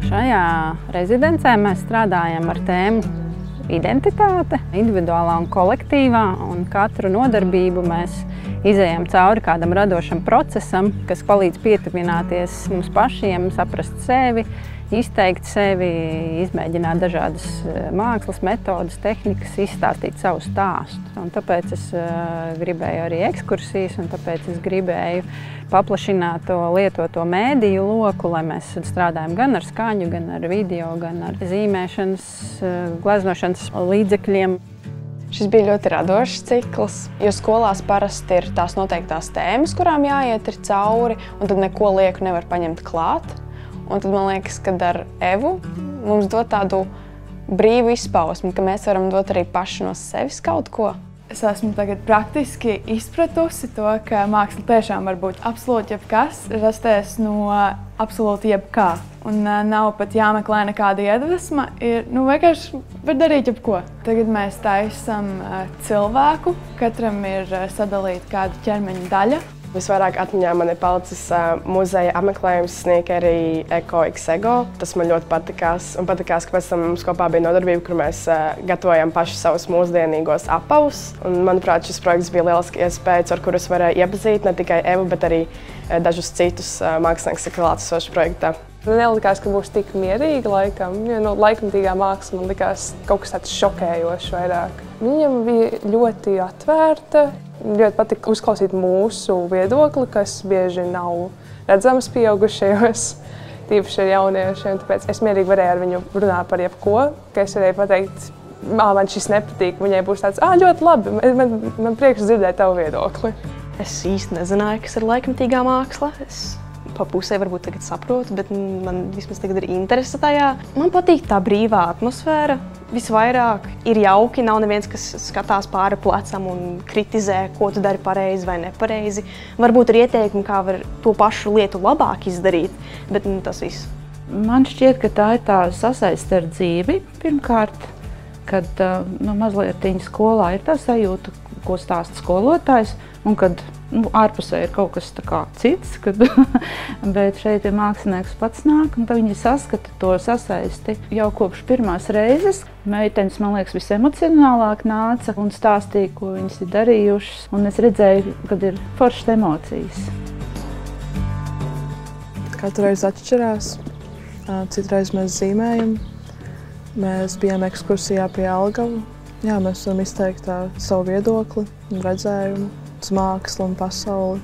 Šajā rezidencē mēs strādājam ar tēmu identitāte, individuālā un kolektīvā, un katru nodarbību mēs izejam cauri kādam radošam procesam, kas palīdz pietuvināties mums pašiem, saprast sevi, izteikt sevi, izmēģināt dažādas mākslas metodas, tehnikas, izstāstīt savu stāstu. Un tāpēc es gribēju arī ekskursijas, un tāpēc es gribēju paplašināt to lietoto mēdīju loku, lai mēs strādājam gan ar skaņu, gan ar video, gan ar zīmēšanas, gleznošanas līdzekļiem. Šis bija ļoti radošs cikls, jo skolās parasti ir tās noteiktās tēmas, kurām jāiet ir cauri, un tad neko lieku nevar paņemt klāt. Un tad man liekas, ka ar Evu mums dod tādu brīvu izpausmi, ka mēs varam dot arī paši no sevis kaut ko. Es esmu tagad praktiski izpratusi to, ka māksla tiešām var būt absolūti jebkas, rasties no absolūti jebkā. Un nav pat jāmeklē nekāda iedvesma, vienkārši var darīt jebko. Tagad mēs taisam cilvēku, katram ir sadalīta kāda ķermeņa daļa. Visvairāk atmiņā man ir palicis muzeja apmeklējums Sneakeri Eko X Ego. Tas man ļoti patikās. Un patikās, ka pēc tam mums kopā bija nodarbība, kur mēs gatavojam paši savus mūsdienīgos apavus. Un, manuprāt, šis projekts bija lieliski iespējas, ar kurus varēja iepazīt ne tikai Evu, bet arī dažus citus māksliniekus klātesošus projektā. Man nelikās, ka būs tik mierīgi laikam, jo no laikmatīgā māksla man likās kaut kas tāds šokējošs vairāk. Viņam bija ļoti atvērta, ļoti patika uzklausīt mūsu viedokli, kas bieži nav redzams pieaugušajos, tīpaši ar jauniešiem, tāpēc es mierīgi varēju ar viņu runāt par jebko, ka es varēju pateikt, man šis nepatīk, viņai būs tāds, ļoti labi, man prieks dzirdēt tavu viedokli. Es īsti nezināju, kas ir laikmatīgā māksla. Pa pusē varbūt tagad saprotu, bet man vismaz tagad ir interese tajā. Man patīk tā brīvā atmosfēra. Visvairāk ir jauki, nav neviens, kas skatās pāri plecam un kritizē, ko tu dari pareizi vai nepareizi. Varbūt ir ieteikumi, kā var to pašu lietu labāk izdarīt, bet tas viss. Man šķiet, ka tā ir tā sasaiste ar dzīvi. Pirmkārt, kad mazliet skolā ir tā sajūta, ko stāsta skolotājs, un kad ārpusē ir kaut kas cits, bet šeit ir mākslinieks pats nāk, un tad viņi saskata to sasaisti jau kopš pirmās reizes. Meitenes, man liekas, visemocionālāk nāca un stāstīja, ko viņas ir darījušas, un es redzēju, kad ir foršas emocijas. Katru reizi atšķirās, citreiz mēs zīmējam, mēs bijām ekskursijā pie Jelgavu. Jā, mēs varam izteikt savu viedokli un redzējumu uz mākslu un pasauli.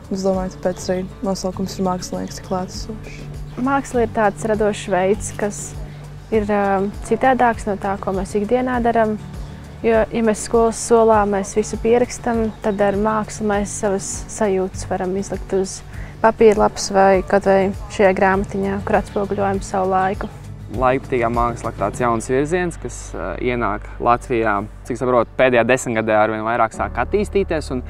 Es domāju, tāpēc arī nosaukums ir mākslinieks tik klātesošs. Māksla ir tāds radošs veids, kas ir citādāks no tā, ko mēs ikdienā darām. Jo, ja mēs skolas solā mēs visu pierakstam, tad ar mākslu mēs savas sajūtas varam izlikt uz papīra lapas vai kaut vai šajā grāmatiņā, kur atspoguļojam savu laiku. Laikmatīgā māksla ir tāds jauns virziens, kas ienāk Latvijā, cik saprotu, pēdējā 10 gadē arvien vairāk sāk attīstīties. Un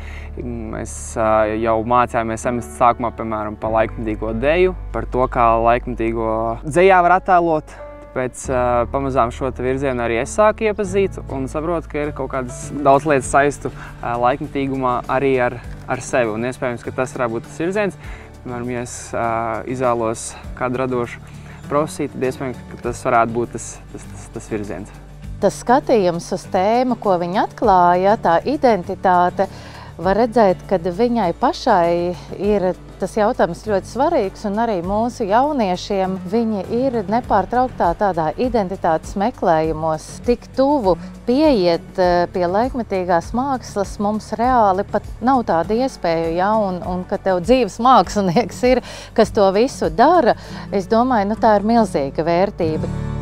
mēs jau mācījāmies semestra sākumā, piemēram, par laikmatīgo deju, par to, kā laikmatīgo dzejā var attēlot. Tāpēc pamazām šo virzienu arī es sāku iepazīt un saprotu, ka ir kaut kādas daudz lietas saistu laikmatīgumā arī ar sevi. Un iespējams, ka tas varētu būt tas virziens. Piemēram, ja es izvēlos kādu radošu profesiju, tad iespējams, ka tas varētu būt tas virziens. Tas skatījums uz tēmu, ko viņa atklāja, tā identitāte, var redzēt, ka viņai pašai ir tas jautājums ļoti svarīgs, un arī mūsu jauniešiem viņi ir nepārtrauktā tādā identitātes meklējumos. Tik tuvu pieiet pie laikmetīgās mākslas mums reāli pat nav tāda iespēja, ja? Un ka tev dzīves mākslinieks ir, kas to visu dara, es domāju, tā ir milzīga vērtība.